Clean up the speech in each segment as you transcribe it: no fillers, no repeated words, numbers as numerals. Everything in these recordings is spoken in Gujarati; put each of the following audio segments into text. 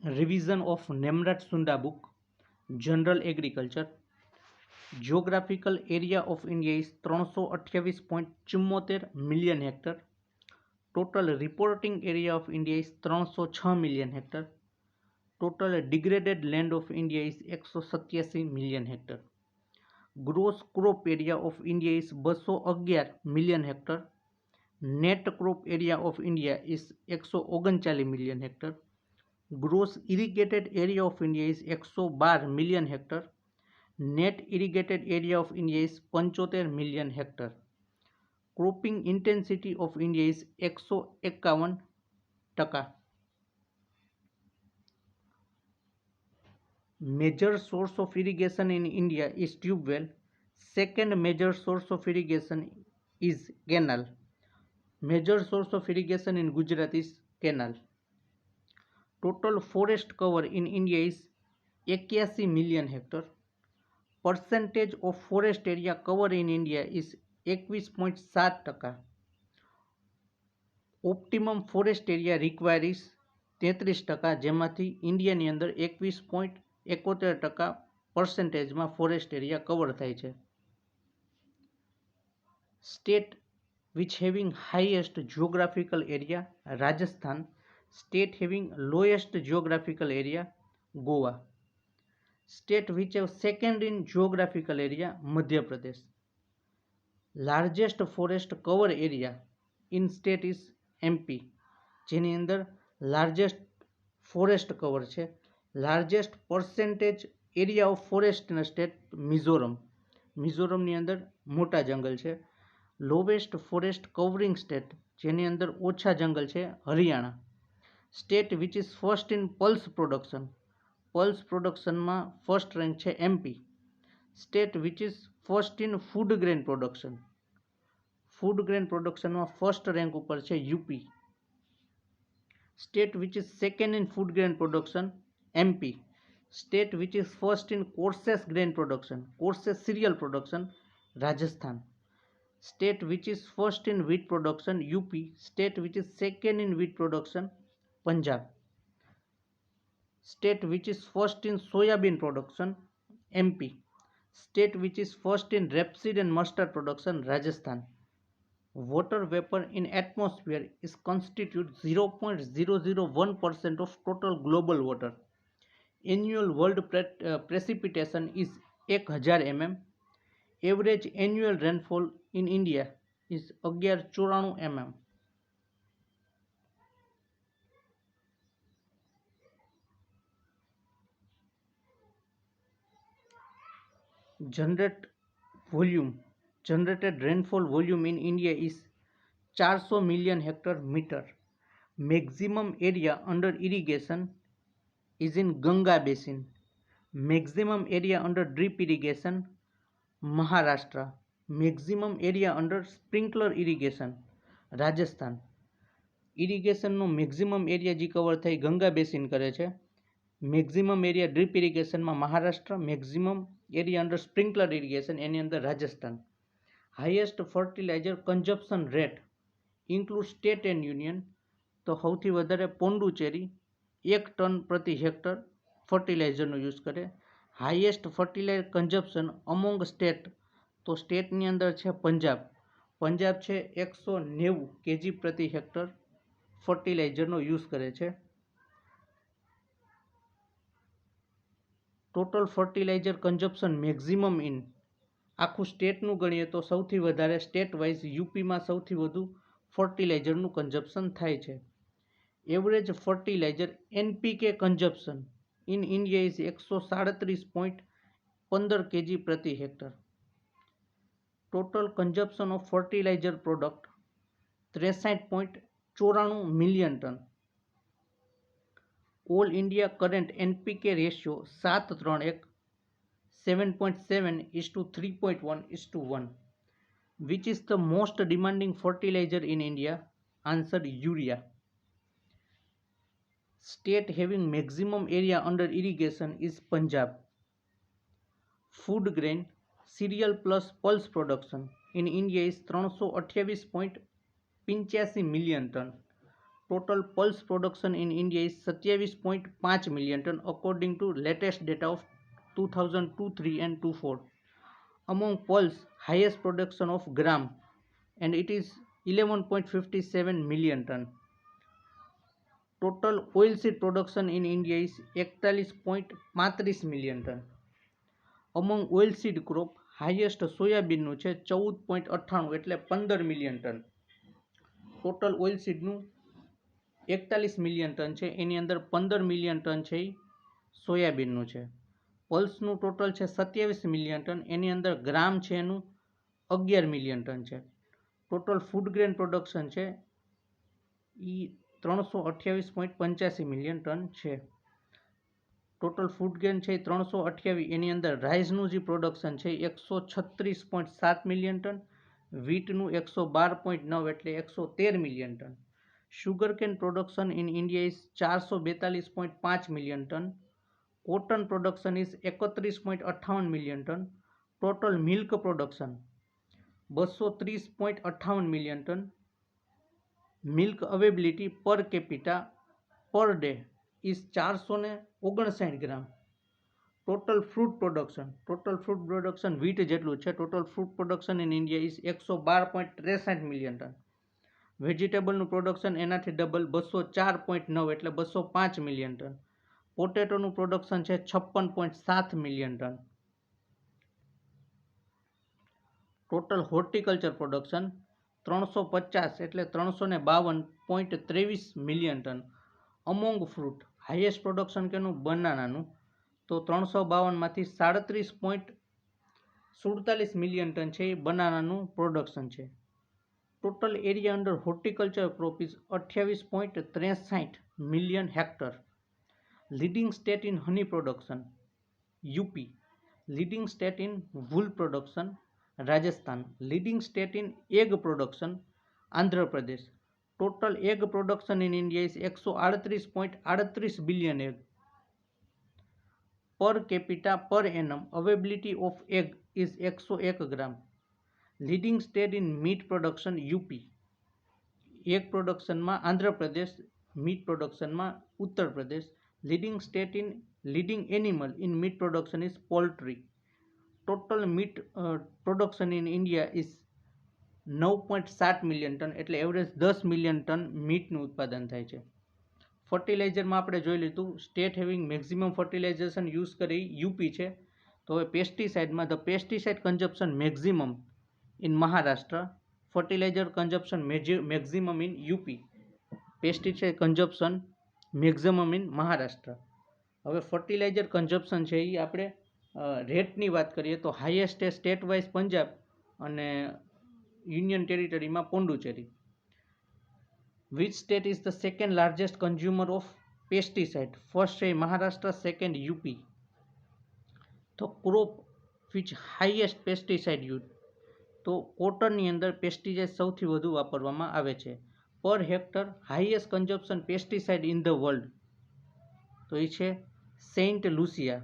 Revision of Nemrat Sunda book, General Agriculture. Geographical area of India is 328.74 million hectare. Total reporting area of India is 306 million hectare. Total degraded land of India is 187 million hectare. Gross crop area of India is 211 million hectare. Net crop area of India is 139 million hectare. Gross irrigated area of India is 112 million hectare. Net irrigated area of India is 75 million hectare. Cropping intensity of India is 151%. Major source of irrigation in India is tube well. Second major source of irrigation is canal. Major source of irrigation in Gujarat is canal. Total forest cover in India is 81 million hectare. Percentage of forest area cover in India is 21.7%. Optimum forest area required is 33%, જેમાંથી ઇન્ડિયાની અંદર 21.71% પર્સન્ટેજમાં ફોરેસ્ટ એરિયા કવર થાય છે. State which having highest geographical area, Rajasthan. State having lowest geographical area, Goa. State which have second in geographical area, Madhya Pradesh. Largest forest cover area in state is MP, જેની અંદર લાર્જેસ્ટ ફોરેસ્ટ કવર છે. લાર્જેસ્ટ પર્સેન્ટેજ એરિયા ઓફ ફોરેસ્ટના સ્ટેટ મિઝોરમ. મિઝોરમની અંદર મોટા જંગલ છે. લોવેસ્ટ ફોરેસ્ટ કવરિંગ સ્ટેટ, જેની અંદર ઓછા જંગલ છે, Haryana. State which is first in pulse production. Pulse પ્રોડક્શનમાં ફર્સ્ટ રેન્ક છે MP. State which is first in food grain production. Food grain પ્રોડક્શનમાં ફર્સ્ટ રેન્ક ઉપર છે UP. State which is second in food grain production, MP. State which is first in coarses grain production, coarses cereal production, Rajasthan. State which is first in wheat production, UP. State which is second in wheat production, Punjab. State which is first in soyabean production, MP. State which is first in rapeseed and mustard production, Rajasthan. Water vapor in atmosphere is constitute 0.001% of total global water. Annual world precipitation is 1000 mm. Average annual rainfall in India is 1194 mm. Generated rainfall volume in India is 400 million hectare meter. Maximum area under irrigation is in Ganga basin. Maximum area under drip irrigation, Maharashtra. Maximum area under sprinkler irrigation, Rajasthan. ઇરિગેશનનો મેક્સિમમ એરિયા જે કવર થઈ ગંગા બેસિન કરે છે. મેક્સિમમ એરિયા ડ્રીપ ઇરિગેશનમાં Maharashtra. Maximum area under sprinkler irrigation એની અંદર Rajasthan. Highest fertiliser consumption rate include state and union. તો સૌથી વધારે પોંડુચેરી 1 ટન પ્રતિ હેક્ટર ફર્ટિલાઇઝરનો યુઝ કરે. Highest fertiliser consumption among state, તો સ્ટેટની અંદર છે પંજાબ. પંજાબ છે 190 kg પ્રતિ હેક્ટર ફર્ટિલાઇઝરનો યુઝ કરે છે. Total fertiliser consumption maximum in આખું સ્ટેટનું ગણીએ તો સૌથી વધારે સ્ટેટ વાઇઝ યુપીમાં સૌથી વધુ ફર્ટિલાઇઝરનું કન્ઝપ્શન થાય છે. Average fertiliser NPK consumption in India is 137.15 kg પ્રતિ હેક્ટર. Total consumption of fertiliser product 63.94 million ton. All India current NPK ratio 7:1, 7.7:3.1:1. Which is the most demanding fertilizer in India? Answer urea. State having maximum area under irrigation is Punjab. Food grain, cereal plus pulse production in India is 328.85 million ton. Total pulse production in India is 27.5 million ton according to latest data of 2002-3 and 24. Among pulse, highest production of gram and it is 11.57 million ton. Total oilseed production in India is 41.35 million ton. Among oilseed crop, highest સોયાબીનનું છે 14.98 એટલે 15 મિલિયન ટન. ટોટલ ઓઇલસીડનું 41 મિલિયન ટન છે, એની અંદર 15 મિલિયન ટન છે એ સોયાબીનનું છે. પલ્સનું ટોટલ છે 27 મિલિયન ટન, એની અંદર ગ્રામ છે એનું 11 મિલિયન ટન છે. ટોટલ ફૂડ ગ્રેન પ્રોડક્શન છે એ 328.85 મિલિયન ટન છે. ટોટલ ફૂડ ગ્રેન છે 328, એની અંદર રાઈસનું જે પ્રોડક્શન છે 136.7 મિલિયન ટન, વીટનું 112.9 એટલે 113 million tonne. Sugar cane production in India is 442.5 million tonne. Cotton production is 31.58 million tonne. Total milk production 230.58 million tonne. Milk availability per capita per day is 459 gram. Total fruit production wheat જેટલું છે. Total fruit production in India is 112.63 million tonne. વેજીટેબલનું પ્રોડક્શન એનાથી ડબલ 204.9 એટલે 205 મિલિયન ટન. પોટેટોનું પ્રોડક્શન છે 56.7 million tonne. Total horticulture production 350 એટલે 352.23 million tonne. Among fruit highest production કેનું બનાનાનું, તો 352 માંથી 37.47 મિલિયન ટન છે એ બનાનાનું પ્રોડક્શન છે. Total area under horticulture crop is 28.63 million hectare. Leading state in honey production UP. Leading state in wool production Rajasthan. Leading state in egg production Andhra Pradesh. Total egg production in India is 138.38 billion egg. Per capita per annum availability of egg is 101 gram. Leading state in meat production UP. Egg પ્રોડક્શનમાં આંધ્રપ્રદેશ, મીટ પ્રોડક્શનમાં Uttar Pradesh. Leading animal in meat production is poultry. Total meat production in India is 9.7 million tonne એટલે એવરેજ 10 મિલિયન ટન મીટનું ઉત્પાદન થાય છે. ફર્ટિલાઇઝરમાં આપણે જોઈ લીધું, state having maximum fertilisation use કરી યુપી છે. તો હવે પેસ્ટિસાઇડમાં the pesticide consumption maximum in Maharashtra, fertiliser consumption maximum in UP, pesticide consumption maximum in Maharashtra. હવે ફર્ટિલાઇઝર કન્ઝપ્શન છે એ આપણે રેટની વાત કરીએ તો હાઈએસ્ટ સ્ટેટ વાઇઝ પંજાબ અને યુનિયન ટેરિટરીમાં Pondicherry. Which state is the second largest consumer of pesticide? First છે મહારાષ્ટ્ર, સેકન્ડ યુપી. તો crop which highest pesticide use, તો કોટનની અંદર પેસ્ટિસાઇડ સૌથી વધુ વાપરવામાં આવે છે. Per hectare highest consumption pesticide in the world, તો એ છે Saint Lucia.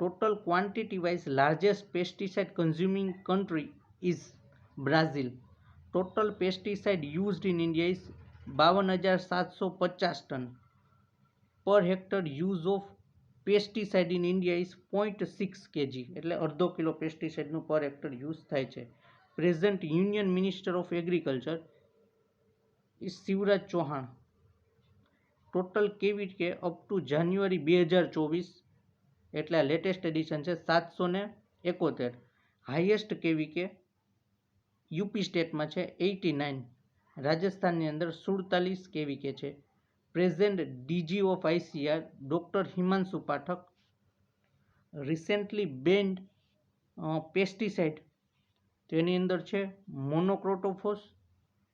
Total quantity wise largest pesticide consuming country is Brazil. Total pesticide used in India is 52,750 tonne. Per hectare use of pesticide in India is 0.6 kg એટલે અડધો કિલો પેસ્ટિસાઇડનું પર હેક્ટર યુઝ થાય છે. Present union minister of agriculture is Shivraj Chauhan. Total KVK up to January 2024 એટલે લેટેસ્ટ એડિશન છે 771. હાઈએસ્ટ કેવીકે યુપી સ્ટેટમાં છે 89, રાજસ્થાનની અંદર 47 કેવીકે છે. Present DG of ICR doctor Himanshu Pathak. Recently banned pesticide, તેની અંદર છે મોનોક્રોટોફોસ,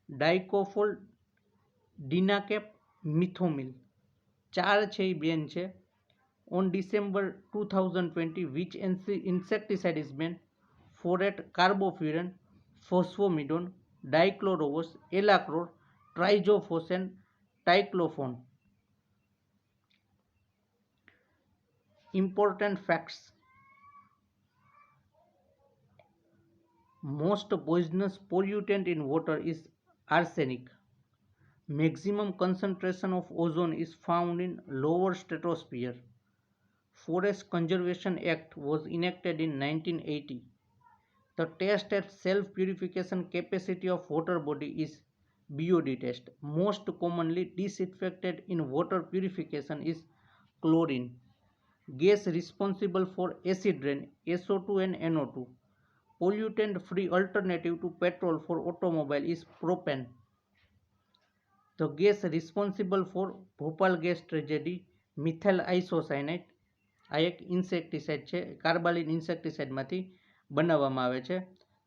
ડાયકોફોલ, ડિનાકેપ, મિથોમિલ. 4 છે એ બેન છે. On December 2020, which insecticide is banned? Foret, carbofuran, phosphomidone, dichlorobos, elacror, trizofosan, triclophon. Important facts. Most poisonous pollutant in water is Arsenic. Maximum concentration of ozone is found in lower stratosphere. Forest Conservation Act was enacted in 1980. The test at self-purification capacity of water body is BOD test. Most commonly disinfected in water purification is chlorine. Gas responsible for acid rain, SO2 and NO2. Pollutant-free alternative to petrol for automobile is propane. The gas responsible for Bhopal gas tragedy methyl isocyanate આ એક ઇન્સેક્ટિસાઇડ છે, કાર્બાલિન ઇન્સેક્ટિસાઇડમાંથી બનાવવામાં આવે છે.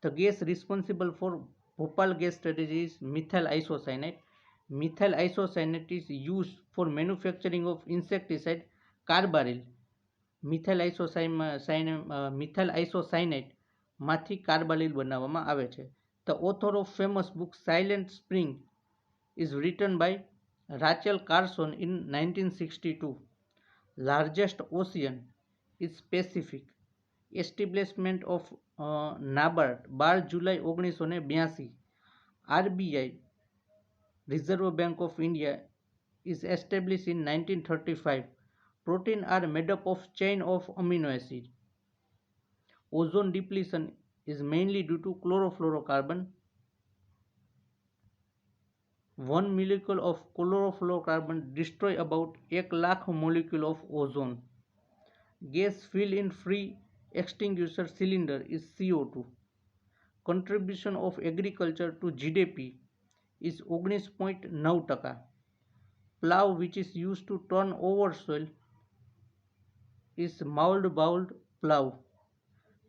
The gas responsible for Bhopal gas tragedy is methyl isocyanate. Methyl isocyanate is used for manufacturing of insecticide carbaryl. Methyl isocyanate માંથી કાર્બાલિલ બનાવવામાં આવે છે. The author of famous book Silent Spring is written by Rachel Carson in 1962. Largest ocean is Pacific. Establishment of NABARD 12 July 1982. RBI Reserve Bank of India is established in 1935. Protein are made up of chain of amino acid. Ozone depletion is mainly due to chlorofluorocarbon. 1 molecule of chlorofluorocarbon destroy about 1,00,000 molecule of ozone. Gas filled in free extinguisher cylinder is CO2. Contribution of agriculture to GDP is 19.9%. Plow which is used to turn over soil is mold-bowed plow.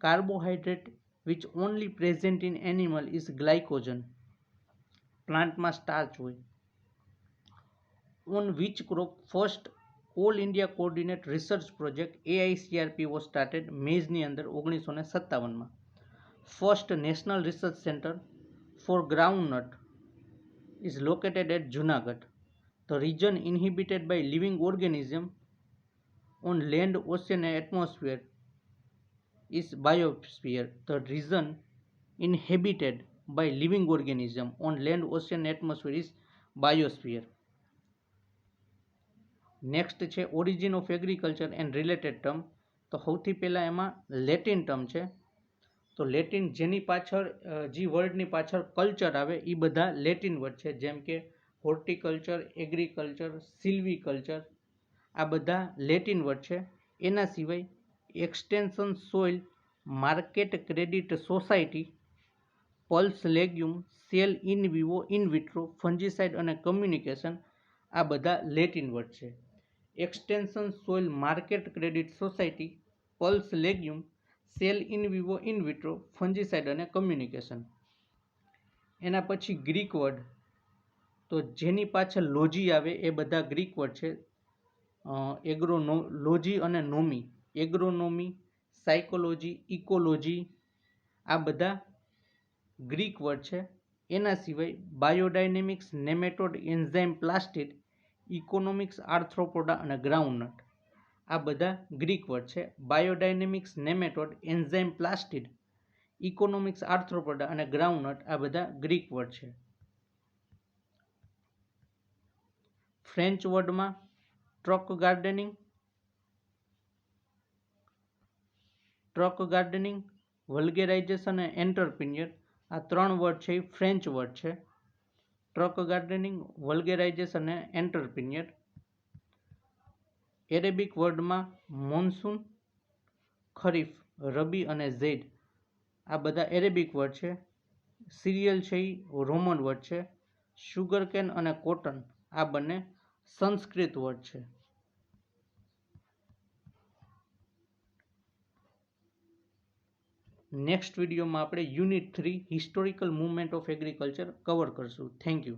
Carbohydrate which only present in animal is glycogen. પ્લાન્ટમાં સ્ટાર્ચ હોય. On which crop first All India Coordinate Research Project AICRP was started મેઝની અંદર 1957માં. First National Research Center for Groundnut is located at Junagadh. The region inhabited by living organism on land, ocean and atmosphere is biosphere. The region inhabited by living organism on land, ocean and atmosphere is biosphere. Next છે origin of agriculture and related term. તો સૌથી પહેલાં એમાં લેટિન ટર્મ છે. તો લેટિન જેની પાછળ જે વર્ડની પાછળ કલ્ચર આવે એ બધા લેટિન વર્ડ છે, જેમ કે હોર્ટિકલ્ચર, એગ્રીકલ્ચર, સિલ્વીકલ્ચર, આ બધા લેટિન વર્ડ છે. એના સિવાય extension soil, market credit society, pulse legume, cell in vivo in vitro, fungicide અને કમ્યુનિકેશન આ બધા લેટિન વર્ડ છે. Extension soil, market credit society, pulse legume, cell in vivo in vitro, fungicide અને કમ્યુનિકેશન. એના પછી ગ્રીક વર્ડ, તો જેની પાછળ લોજી આવે એ બધા ગ્રીક વર્ડ છે. લોજી અને નોમી, એગ્રોનોમી, સાયકોલોજી, ઇકોલોજી આ બધા ગ્રીક વર્ડ છે. એના સિવાય બાયોડાયનેમિક્સ, નેમેટોડ, એન્ઝાઇમ, પ્લાસ્ટિડ, ઇકોનોમિક્સ, આર્થ્રોપોડા અને ગ્રાઉન્ડનટ આ બધા ગ્રીક વર્ડ છે. બાયોડાયનેમિક્સ, નેમેટોડ, એન્ઝાઇમ, પ્લાસ્ટિડ, ઇકોનોમિક્સ, આર્થ્રોપોડા અને ગ્રાઉન્ડનટ આ બધા ગ્રીક વર્ડ છે. ફ્રેન્ચ વર્ડમાં ટ્રક ગાર્ડનિંગ, વલ્ગેરાઇઝેશન અને એન્ટરપ્રિન્યોર આ ત્રણ વર્ડ છે એ ફ્રેન્ચ વર્ડ છે. ટ્રક ગાર્ડનિંગ, વલ્ગેરાઇઝેશન અને એન્ટરપ્રિન્યોર. એરેબિક વર્ડમાં મોન્સૂન, ખરીફ, રબી અને ઝૈદ આ બધા એરેબિક વર્ડ છે. સિરિયલ છે એ રોમન વર્ડ છે. શુગરકેન અને કોટન આ બંને સંસ્કૃત વર્ડ છે. નેક્સ્ટ વિડીયોમાં આપણે unit 3 historical movement of agriculture cover કરશું. Thank you.